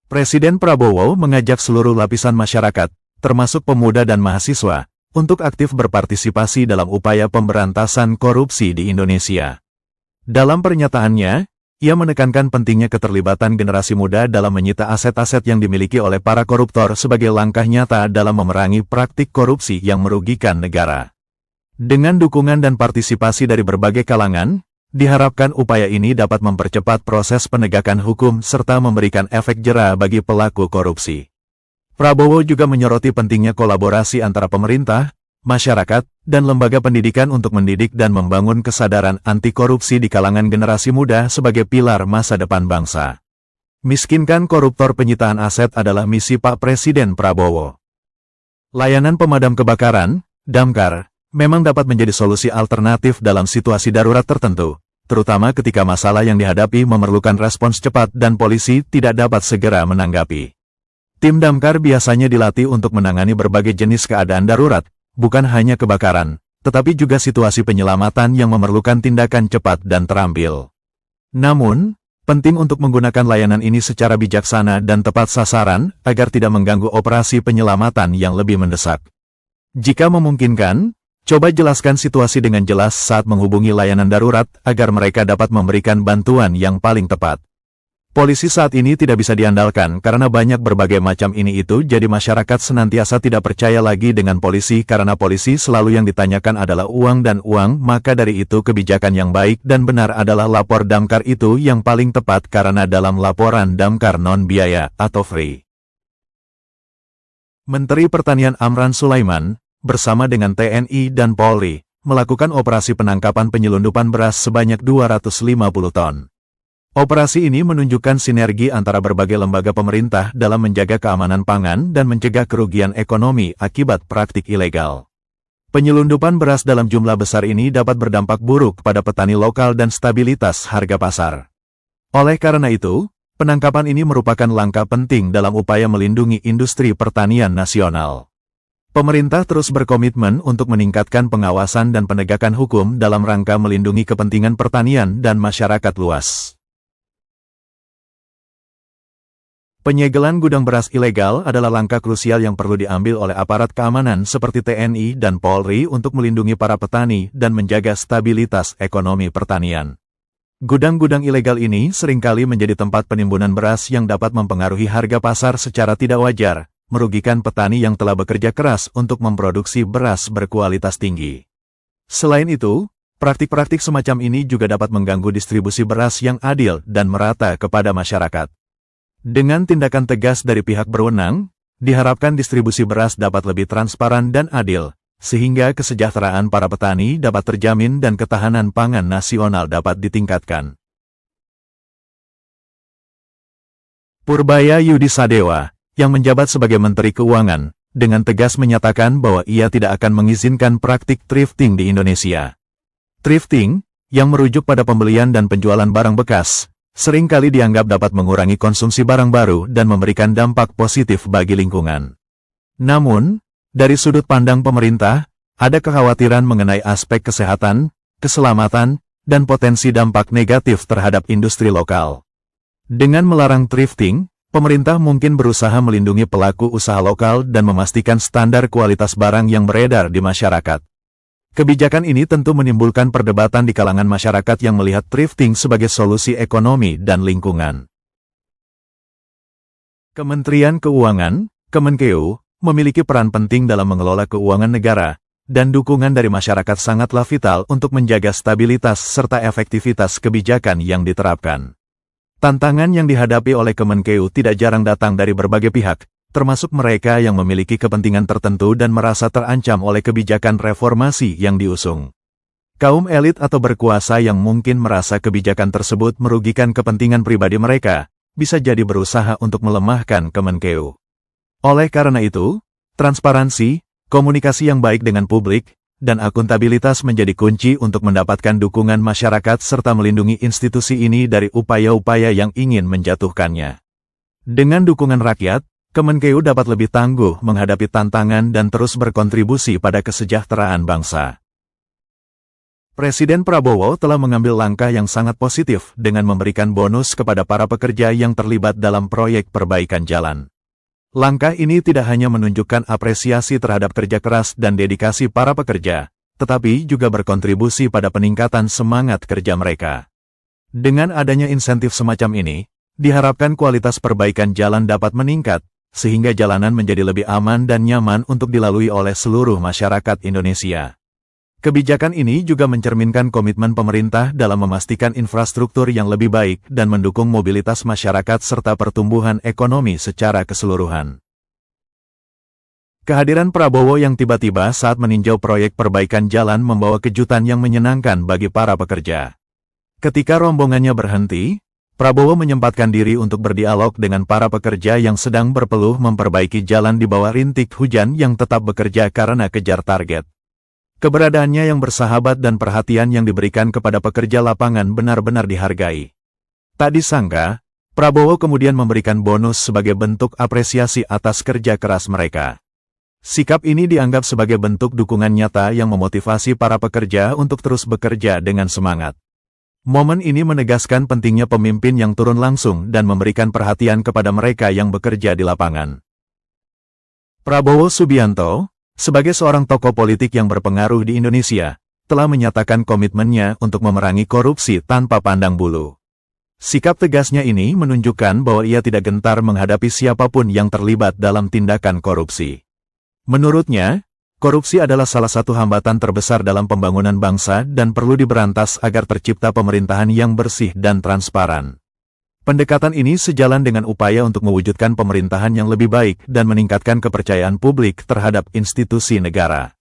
Presiden Prabowo mengajak seluruh lapisan masyarakat, termasuk pemuda dan mahasiswa, untuk aktif berpartisipasi dalam upaya pemberantasan korupsi di Indonesia. Dalam pernyataannya, ia menekankan pentingnya keterlibatan generasi muda dalam menyita aset-aset yang dimiliki oleh para koruptor sebagai langkah nyata dalam memerangi praktik korupsi yang merugikan negara. Dengan dukungan dan partisipasi dari berbagai kalangan, diharapkan upaya ini dapat mempercepat proses penegakan hukum serta memberikan efek jera bagi pelaku korupsi. Prabowo juga menyoroti pentingnya kolaborasi antara pemerintah, masyarakat, dan lembaga pendidikan untuk mendidik dan membangun kesadaran anti korupsi di kalangan generasi muda sebagai pilar masa depan bangsa. Miskinkan koruptor, penyitaan aset adalah misi Pak Presiden Prabowo. Layanan pemadam kebakaran, damkar, memang dapat menjadi solusi alternatif dalam situasi darurat tertentu, terutama ketika masalah yang dihadapi memerlukan respons cepat dan polisi tidak dapat segera menanggapi. Tim damkar biasanya dilatih untuk menangani berbagai jenis keadaan darurat, bukan hanya kebakaran, tetapi juga situasi penyelamatan yang memerlukan tindakan cepat dan terampil. Namun, penting untuk menggunakan layanan ini secara bijaksana dan tepat sasaran agar tidak mengganggu operasi penyelamatan yang lebih mendesak. Jika memungkinkan, coba jelaskan situasi dengan jelas saat menghubungi layanan darurat agar mereka dapat memberikan bantuan yang paling tepat. Polisi saat ini tidak bisa diandalkan karena banyak berbagai macam ini itu, jadi masyarakat senantiasa tidak percaya lagi dengan polisi karena polisi selalu yang ditanyakan adalah uang dan uang, maka dari itu kebijakan yang baik dan benar adalah lapor damkar itu yang paling tepat karena dalam laporan damkar non-biaya atau free. Menteri Pertanian Amran Sulaiman bersama dengan TNI dan Polri, melakukan operasi penangkapan penyelundupan beras sebanyak 250 ton. Operasi ini menunjukkan sinergi antara berbagai lembaga pemerintah dalam menjaga keamanan pangan dan mencegah kerugian ekonomi akibat praktik ilegal. Penyelundupan beras dalam jumlah besar ini dapat berdampak buruk pada petani lokal dan stabilitas harga pasar. Oleh karena itu, penangkapan ini merupakan langkah penting dalam upaya melindungi industri pertanian nasional. Pemerintah terus berkomitmen untuk meningkatkan pengawasan dan penegakan hukum dalam rangka melindungi kepentingan pertanian dan masyarakat luas. Penyegelan gudang beras ilegal adalah langkah krusial yang perlu diambil oleh aparat keamanan seperti TNI dan Polri untuk melindungi para petani dan menjaga stabilitas ekonomi pertanian. Gudang-gudang ilegal ini seringkali menjadi tempat penimbunan beras yang dapat mempengaruhi harga pasar secara tidak wajar, merugikan petani yang telah bekerja keras untuk memproduksi beras berkualitas tinggi. Selain itu, praktik-praktik semacam ini juga dapat mengganggu distribusi beras yang adil dan merata kepada masyarakat. Dengan tindakan tegas dari pihak berwenang, diharapkan distribusi beras dapat lebih transparan dan adil, sehingga kesejahteraan para petani dapat terjamin dan ketahanan pangan nasional dapat ditingkatkan. Purbaya Yudi Sadewa, yang menjabat sebagai Menteri Keuangan, dengan tegas menyatakan bahwa ia tidak akan mengizinkan praktik thrifting di Indonesia. Thrifting, yang merujuk pada pembelian dan penjualan barang bekas, seringkali dianggap dapat mengurangi konsumsi barang baru dan memberikan dampak positif bagi lingkungan. Namun, dari sudut pandang pemerintah, ada kekhawatiran mengenai aspek kesehatan, keselamatan, dan potensi dampak negatif terhadap industri lokal. Dengan melarang thrifting, pemerintah mungkin berusaha melindungi pelaku usaha lokal dan memastikan standar kualitas barang yang beredar di masyarakat. Kebijakan ini tentu menimbulkan perdebatan di kalangan masyarakat yang melihat thrifting sebagai solusi ekonomi dan lingkungan. Kementerian Keuangan, Kemenkeu, memiliki peran penting dalam mengelola keuangan negara, dan dukungan dari masyarakat sangatlah vital untuk menjaga stabilitas serta efektivitas kebijakan yang diterapkan. Tantangan yang dihadapi oleh Kemenkeu tidak jarang datang dari berbagai pihak, termasuk mereka yang memiliki kepentingan tertentu dan merasa terancam oleh kebijakan reformasi yang diusung. Kaum elit atau berkuasa yang mungkin merasa kebijakan tersebut merugikan kepentingan pribadi mereka, bisa jadi berusaha untuk melemahkan Kemenkeu. Oleh karena itu, transparansi, komunikasi yang baik dengan publik, dan akuntabilitas menjadi kunci untuk mendapatkan dukungan masyarakat serta melindungi institusi ini dari upaya-upaya yang ingin menjatuhkannya. Dengan dukungan rakyat, Kemenkeu dapat lebih tangguh menghadapi tantangan dan terus berkontribusi pada kesejahteraan bangsa. Presiden Prabowo telah mengambil langkah yang sangat positif dengan memberikan bonus kepada para pekerja yang terlibat dalam proyek perbaikan jalan. Langkah ini tidak hanya menunjukkan apresiasi terhadap kerja keras dan dedikasi para pekerja, tetapi juga berkontribusi pada peningkatan semangat kerja mereka. Dengan adanya insentif semacam ini, diharapkan kualitas perbaikan jalan dapat meningkat, sehingga jalanan menjadi lebih aman dan nyaman untuk dilalui oleh seluruh masyarakat Indonesia. Kebijakan ini juga mencerminkan komitmen pemerintah dalam memastikan infrastruktur yang lebih baik dan mendukung mobilitas masyarakat serta pertumbuhan ekonomi secara keseluruhan. Kehadiran Prabowo yang tiba-tiba saat meninjau proyek perbaikan jalan membawa kejutan yang menyenangkan bagi para pekerja. Ketika rombongannya berhenti, Prabowo menyempatkan diri untuk berdialog dengan para pekerja yang sedang berpeluh memperbaiki jalan di bawah rintik hujan yang tetap bekerja karena kejar target. Keberadaannya yang bersahabat dan perhatian yang diberikan kepada pekerja lapangan benar-benar dihargai. Tak disangka, Prabowo kemudian memberikan bonus sebagai bentuk apresiasi atas kerja keras mereka. Sikap ini dianggap sebagai bentuk dukungan nyata yang memotivasi para pekerja untuk terus bekerja dengan semangat. Momen ini menegaskan pentingnya pemimpin yang turun langsung dan memberikan perhatian kepada mereka yang bekerja di lapangan. Prabowo Subianto, sebagai seorang tokoh politik yang berpengaruh di Indonesia, telah menyatakan komitmennya untuk memerangi korupsi tanpa pandang bulu. Sikap tegasnya ini menunjukkan bahwa ia tidak gentar menghadapi siapapun yang terlibat dalam tindakan korupsi. Menurutnya, korupsi adalah salah satu hambatan terbesar dalam pembangunan bangsa dan perlu diberantas agar tercipta pemerintahan yang bersih dan transparan. Pendekatan ini sejalan dengan upaya untuk mewujudkan pemerintahan yang lebih baik dan meningkatkan kepercayaan publik terhadap institusi negara.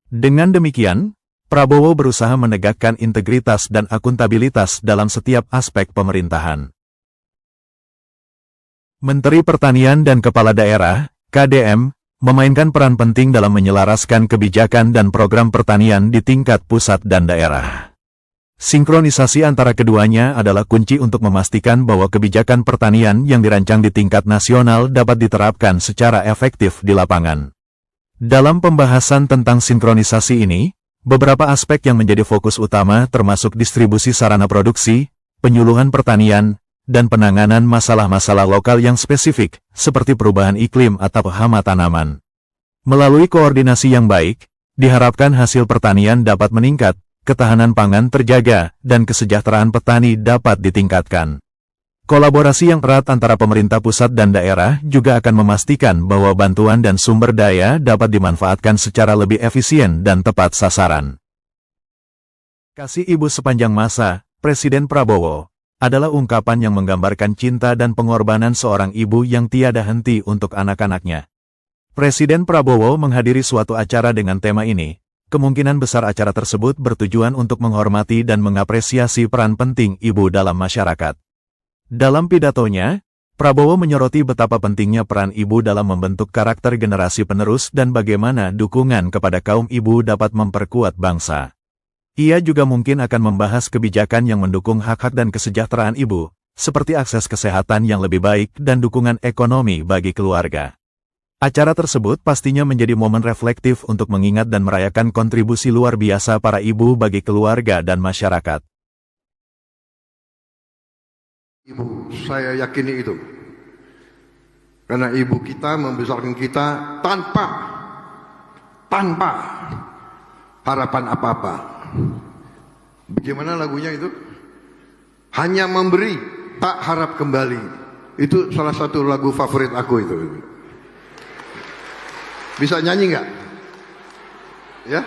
Dengan demikian, Prabowo berusaha menegakkan integritas dan akuntabilitas dalam setiap aspek pemerintahan. Menteri Pertanian dan Kepala Daerah, KDM, memainkan peran penting dalam menyelaraskan kebijakan dan program pertanian di tingkat pusat dan daerah. Sinkronisasi antara keduanya adalah kunci untuk memastikan bahwa kebijakan pertanian yang dirancang di tingkat nasional dapat diterapkan secara efektif di lapangan. Dalam pembahasan tentang sinkronisasi ini, beberapa aspek yang menjadi fokus utama termasuk distribusi sarana produksi, penyuluhan pertanian, dan penanganan masalah-masalah lokal yang spesifik, seperti perubahan iklim atau hama tanaman. Melalui koordinasi yang baik, diharapkan hasil pertanian dapat meningkat, ketahanan pangan terjaga, dan kesejahteraan petani dapat ditingkatkan. Kolaborasi yang erat antara pemerintah pusat dan daerah juga akan memastikan bahwa bantuan dan sumber daya dapat dimanfaatkan secara lebih efisien dan tepat sasaran. Kasih ibu sepanjang masa, Presiden Prabowo, adalah ungkapan yang menggambarkan cinta dan pengorbanan seorang ibu yang tiada henti untuk anak-anaknya. Presiden Prabowo menghadiri suatu acara dengan tema ini. Kemungkinan besar acara tersebut bertujuan untuk menghormati dan mengapresiasi peran penting ibu dalam masyarakat. Dalam pidatonya, Prabowo menyoroti betapa pentingnya peran ibu dalam membentuk karakter generasi penerus dan bagaimana dukungan kepada kaum ibu dapat memperkuat bangsa. Ia juga mungkin akan membahas kebijakan yang mendukung hak-hak dan kesejahteraan ibu, seperti akses kesehatan yang lebih baik dan dukungan ekonomi bagi keluarga. Acara tersebut pastinya menjadi momen reflektif untuk mengingat dan merayakan kontribusi luar biasa para ibu bagi keluarga dan masyarakat. Ibu, saya yakini itu. Karena ibu kita membesarkan kita tanpa harapan apa-apa. Bagaimana lagunya itu? Hanya memberi, tak harap kembali. Itu salah satu lagu favorit aku itu. Bisa nyanyi nggak? Ya?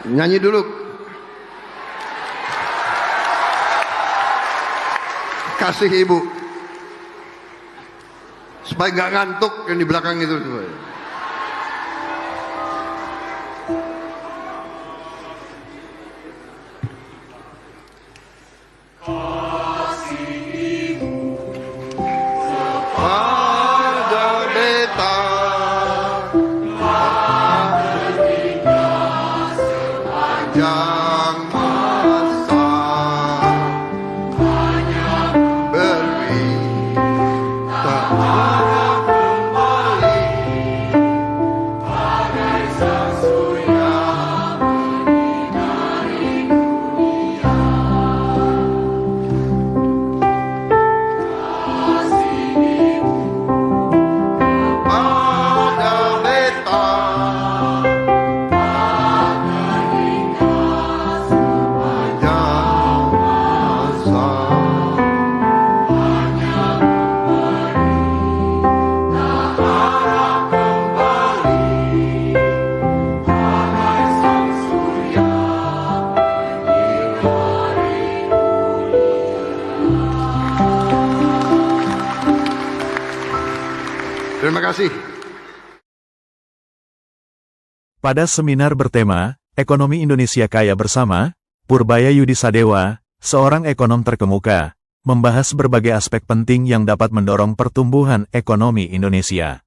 Nyanyi dulu. Kasih ibu. Supaya nggak ngantuk yang di belakang itu. kasih. Pada seminar bertema, Ekonomi Indonesia Kaya Bersama, Purbaya Yudi Sadewa, seorang ekonom terkemuka, membahas berbagai aspek penting yang dapat mendorong pertumbuhan ekonomi Indonesia.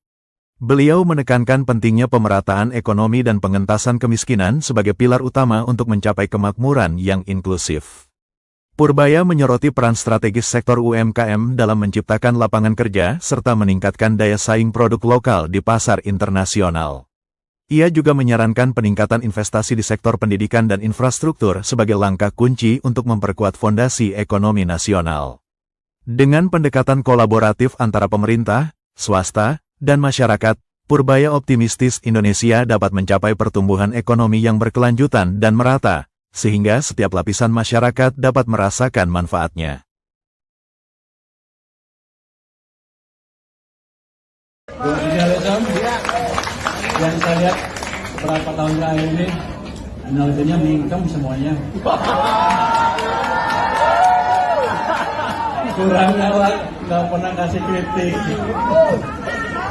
Beliau menekankan pentingnya pemerataan ekonomi dan pengentasan kemiskinan sebagai pilar utama untuk mencapai kemakmuran yang inklusif. Purbaya menyoroti peran strategis sektor UMKM dalam menciptakan lapangan kerja serta meningkatkan daya saing produk lokal di pasar internasional. Ia juga menyarankan peningkatan investasi di sektor pendidikan dan infrastruktur sebagai langkah kunci untuk memperkuat fondasi ekonomi nasional. Dengan pendekatan kolaboratif antara pemerintah, swasta, dan masyarakat, Purbaya optimistis Indonesia dapat mencapai pertumbuhan ekonomi yang berkelanjutan dan merata, sehingga setiap lapisan masyarakat dapat merasakan manfaatnya. Yang saya lihat beberapa tahun terakhir ini, analisanya mingkem semuanya. Kurang awal, nggak pernah kasih kritik.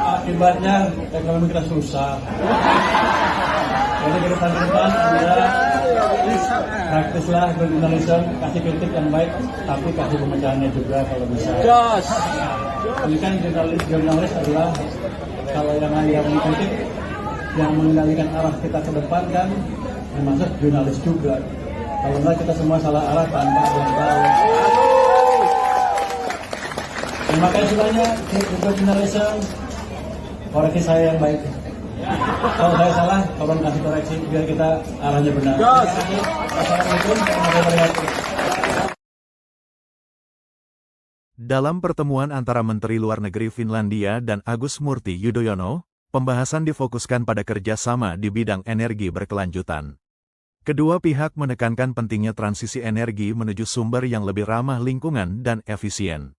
Akibatnya ekonomi kita susah. Jadi ke depan Anda praktislah jurnalisme, kasih kritik yang baik, tapi kasih pemecahannya juga kalau bisa. Ini kan jurnalis adalah kalau yang mengkritik, yang mengendalikan arah kita ke depan kan termasuk jurnalis juga. Kalau enggak kita semua salah arah tanpa yang tahu. Terima kasih banyak untuk jurnalisme. Koreksi saya yang baik. Kalau saya salah, tolong kasih koreksi biar kita arahnya benar. Assalamualaikum warahmatullahi wabarakatuh. Dalam pertemuan antara Menteri Luar Negeri Finlandia dan Agus Murti Yudhoyono, pembahasan difokuskan pada kerjasama di bidang energi berkelanjutan. Kedua pihak menekankan pentingnya transisi energi menuju sumber yang lebih ramah lingkungan dan efisien.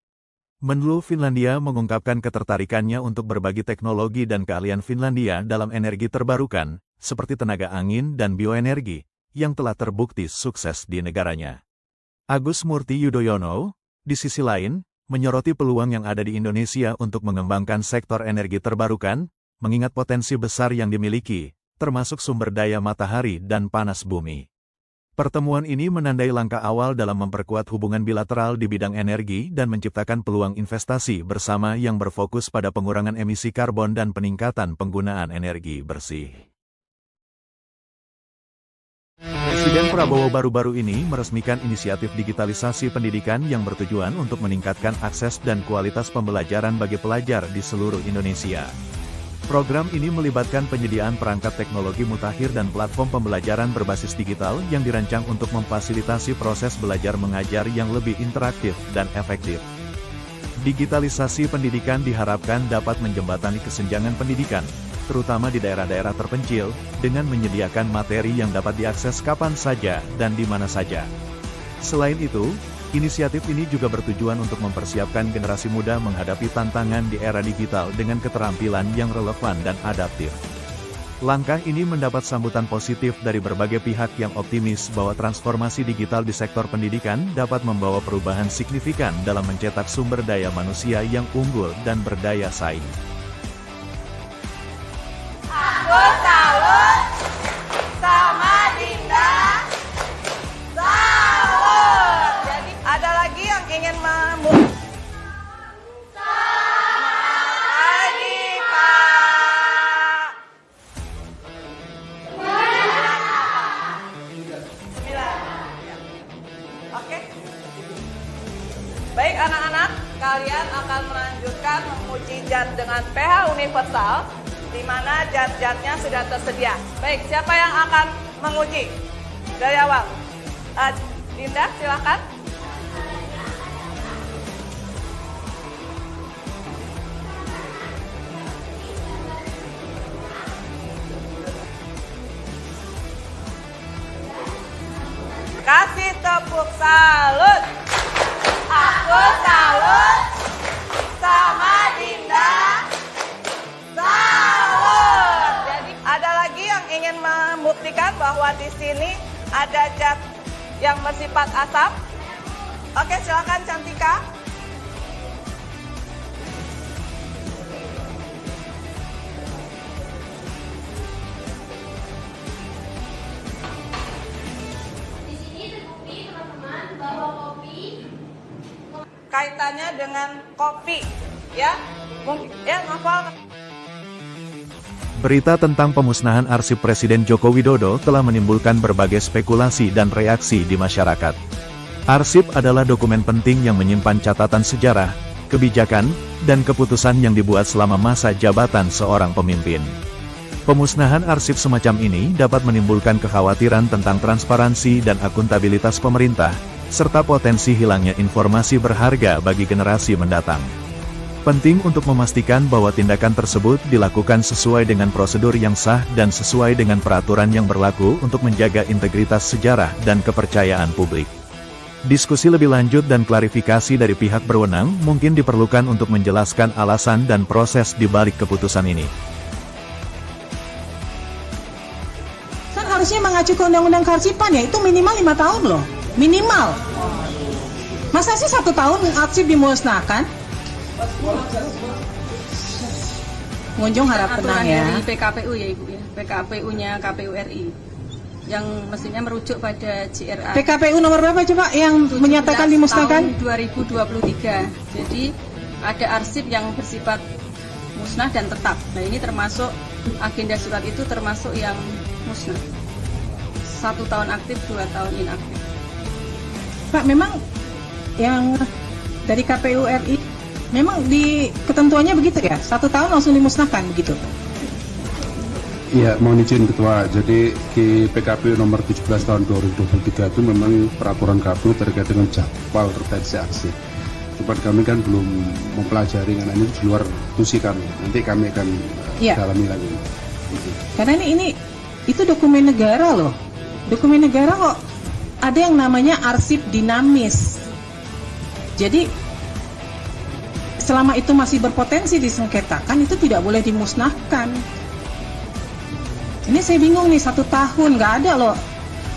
Menlu Finlandia mengungkapkan ketertarikannya untuk berbagi teknologi dan keahlian Finlandia dalam energi terbarukan, seperti tenaga angin dan bioenergi, yang telah terbukti sukses di negaranya. Agus Murti Yudhoyono, di sisi lain, menyoroti peluang yang ada di Indonesia untuk mengembangkan sektor energi terbarukan, mengingat potensi besar yang dimiliki, termasuk sumber daya matahari dan panas bumi. Pertemuan ini menandai langkah awal dalam memperkuat hubungan bilateral di bidang energi dan menciptakan peluang investasi bersama yang berfokus pada pengurangan emisi karbon dan peningkatan penggunaan energi bersih. Presiden Prabowo baru-baru ini meresmikan inisiatif digitalisasi pendidikan yang bertujuan untuk meningkatkan akses dan kualitas pembelajaran bagi pelajar di seluruh Indonesia. Program ini melibatkan penyediaan perangkat teknologi mutakhir dan platform pembelajaran berbasis digital yang dirancang untuk memfasilitasi proses belajar mengajar yang lebih interaktif dan efektif. Digitalisasi pendidikan diharapkan dapat menjembatani kesenjangan pendidikan, terutama di daerah-daerah terpencil, dengan menyediakan materi yang dapat diakses kapan saja dan di mana saja. Selain itu, inisiatif ini juga bertujuan untuk mempersiapkan generasi muda menghadapi tantangan di era digital dengan keterampilan yang relevan dan adaptif. Langkah ini mendapat sambutan positif dari berbagai pihak yang optimis bahwa transformasi digital di sektor pendidikan dapat membawa perubahan signifikan dalam mencetak sumber daya manusia yang unggul dan berdaya saing. Aku salut sama Dinda. Salut. Jadi ada lagi yang ingin memulai. Lagi Pak. 9. Oke. Baik anak-anak, kalian akan melanjutkan menguji JAT dengan PH universal, di mana JAT-JAT-nya sudah tersedia. Baik, siapa yang akan menguji dari awal? Dinda, silakan. Kasih tepuk salut. Aku salut sama Dinda. Salut. Jadi ada lagi yang ingin membuktikan bahwa di sini ada zat yang bersifat asam. Oke, silakan Cantika. kaitannya dengan kopi, ya. Mungkin ya Novel. Berita tentang pemusnahan arsip Presiden Joko Widodo telah menimbulkan berbagai spekulasi dan reaksi di masyarakat. Arsip adalah dokumen penting yang menyimpan catatan sejarah, kebijakan, dan keputusan yang dibuat selama masa jabatan seorang pemimpin. Pemusnahan arsip semacam ini dapat menimbulkan kekhawatiran tentang transparansi dan akuntabilitas pemerintah, serta potensi hilangnya informasi berharga bagi generasi mendatang. Penting untuk memastikan bahwa tindakan tersebut dilakukan sesuai dengan prosedur yang sah dan sesuai dengan peraturan yang berlaku untuk menjaga integritas sejarah dan kepercayaan publik. Diskusi lebih lanjut dan klarifikasi dari pihak berwenang mungkin diperlukan untuk menjelaskan alasan dan proses di balik keputusan ini. Kan harusnya mengacu ke Undang-Undang Kearsipan ya, itu minimal 5 tahun loh. Minimal. Masa sih 1 tahun arsip dimusnahkan? Pengunjung harap tenang ya. Dari PKPU ya Ibu ya, PKPU-nya KPU RI yang mestinya merujuk pada JRA. PKPU nomor berapa coba yang menyatakan dimusnahkan? Tahun 2023. Jadi ada arsip yang bersifat musnah dan tetap. Nah ini termasuk agenda surat itu termasuk yang musnah. 1 tahun aktif, 2 tahun inaktif. Pak, memang yang dari KPU RI memang di ketentuannya begitu ya? 1 tahun langsung dimusnahkan begitu? Ya, mohon izin Ketua. Jadi di PKPU nomor 17 tahun 2023 itu memang peraturan KPU terkait dengan jadwal retensi arsip. Cuma kami kan belum mempelajari karena ini di luar tusi kami. Nanti kami akan dalami lagi. Karena ini itu dokumen negara loh. Dokumen negara kok ada yang namanya arsip dinamis. Jadi selama itu masih berpotensi disengketakan, itu tidak boleh dimusnahkan. Ini saya bingung nih, 1 tahun nggak ada loh.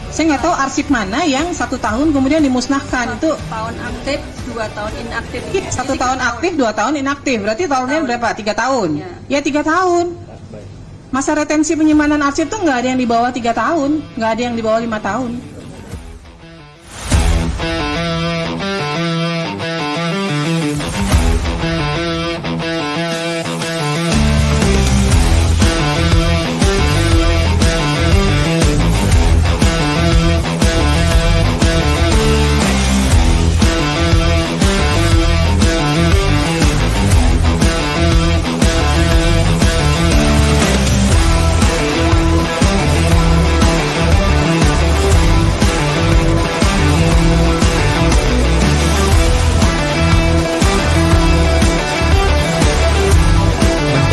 Saya nggak tahu arsip mana yang 1 tahun kemudian dimusnahkan. 1 Itu tahun aktif, 2 tahun inaktif. 1 tahun aktif, 2 tahun inaktif. Berarti tahunnya berapa? 3 tahun. Ya 3 tahun. Masa retensi penyimpanan arsip tuh nggak ada yang di bawah 3 tahun, nggak ada yang di bawah 5 tahun.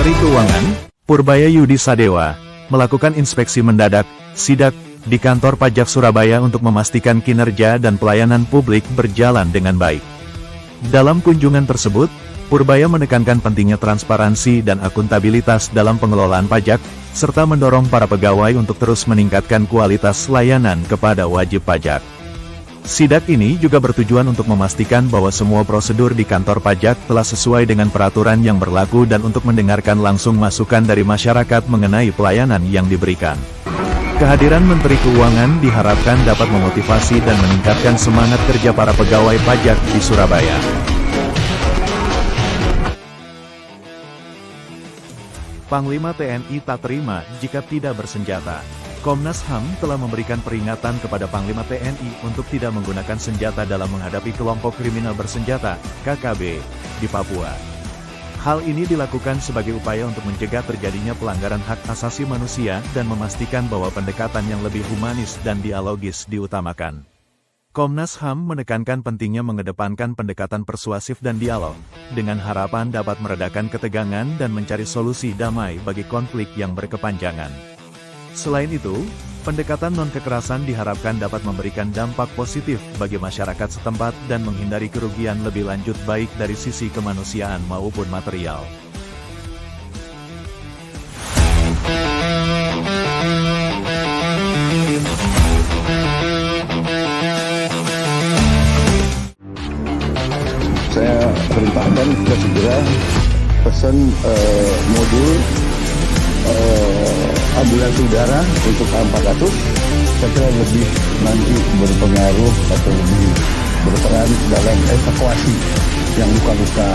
Menteri Keuangan, Purbaya Yudi Sadewa, melakukan inspeksi mendadak, sidak, di kantor pajak Surabaya untuk memastikan kinerja dan pelayanan publik berjalan dengan baik. Dalam kunjungan tersebut, Purbaya menekankan pentingnya transparansi dan akuntabilitas dalam pengelolaan pajak, serta mendorong para pegawai untuk terus meningkatkan kualitas layanan kepada wajib pajak. Sidak ini juga bertujuan untuk memastikan bahwa semua prosedur di kantor pajak telah sesuai dengan peraturan yang berlaku dan untuk mendengarkan langsung masukan dari masyarakat mengenai pelayanan yang diberikan. Kehadiran Menteri Keuangan diharapkan dapat memotivasi dan meningkatkan semangat kerja para pegawai pajak di Surabaya. Panglima TNI tak terima jika tidak bersenjata. Komnas HAM telah memberikan peringatan kepada Panglima TNI untuk tidak menggunakan senjata dalam menghadapi kelompok kriminal bersenjata, KKB, di Papua. Hal ini dilakukan sebagai upaya untuk mencegah terjadinya pelanggaran hak asasi manusia dan memastikan bahwa pendekatan yang lebih humanis dan dialogis diutamakan. Komnas HAM menekankan pentingnya mengedepankan pendekatan persuasif dan dialog, dengan harapan dapat meredakan ketegangan dan mencari solusi damai bagi konflik yang berkepanjangan. Selain itu, pendekatan non-kekerasan diharapkan dapat memberikan dampak positif bagi masyarakat setempat dan menghindari kerugian lebih lanjut baik dari sisi kemanusiaan maupun material. Saya perintahkan kita segera pesan modul ambulans udara untuk A400. Saya kira lebih nanti berpengaruh atau lebih berperan dalam evakuasi yang luka-luka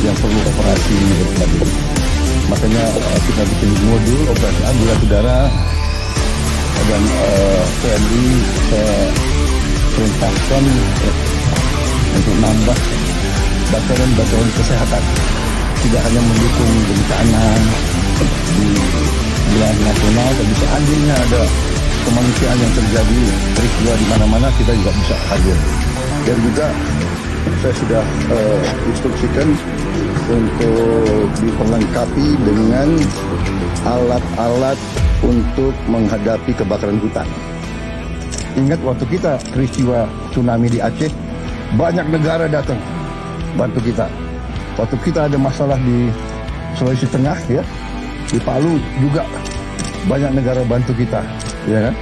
yang perlu operasi dan sebagainya. Makanya kita bikin modul operasi ambulans udara dan TNI saya perintahkan untuk nambah bataran kesehatan, tidak hanya mendukung bencana di wilayah nasional, tapi seandainya ada kemanusiaan yang terjadi peristiwa di mana-mana kita juga bisa hadir. Dan juga saya sudah instruksikan untuk diperlengkapi dengan alat-alat untuk menghadapi kebakaran hutan. Ingat waktu kita peristiwa tsunami di Aceh, banyak negara datang bantu kita. Waktu kita ada masalah di Sulawesi Tengah, ya, di Palu juga banyak negara bantu kita, ya kan?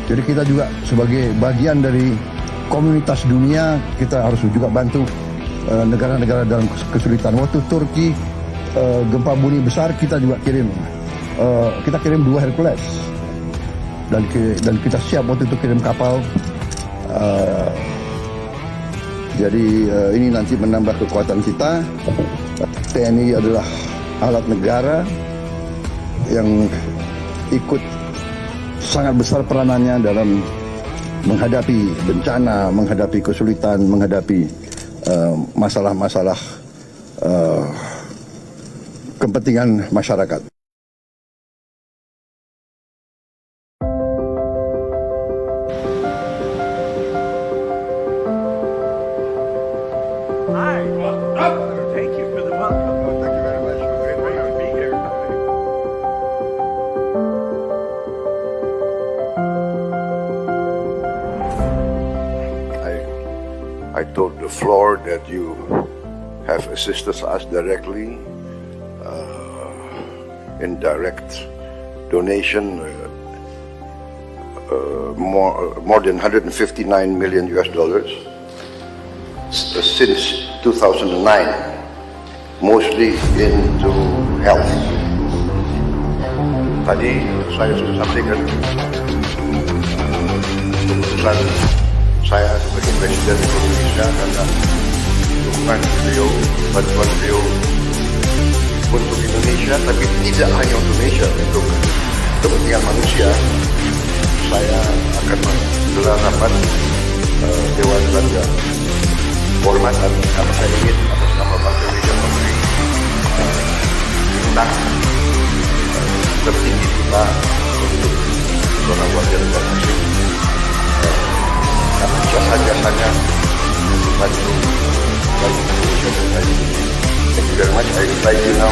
Jadi kita juga sebagai bagian dari komunitas dunia, kita harus juga bantu negara-negara dalam kesulitan. Waktu Turki gempa bumi besar, kita juga kirim 2 Hercules dan kita siap waktu itu kirim kapal. Jadi ini nanti menambah kekuatan kita. TNI adalah alat negara yang ikut sangat besar peranannya dalam menghadapi bencana, menghadapi kesulitan, menghadapi masalah-masalah kepentingan masyarakat. Thank you for the welcome. Thank you very much. We're great to be here. I told the floor that you have assisted us directly in direct donation, more than 159 million US dollars since 2009, mostly into health. Tadi saya sudah sampaikan keputusan saya sebagai Presiden Indonesia karena dukungan beliau, bantuan beliau untuk Indonesia, tapi tidak hanya untuk Indonesia, untuk kepentingan manusia. Saya akan menggelar rapat Dewan Raja Kehormatan karena saya ingin atas nama bangsa Indonesia memberi bintang tertinggi kita untuk zona warga negara asing karena jasa-jasanya membantu Indonesia dan lain. Thank you very much. I invite you now.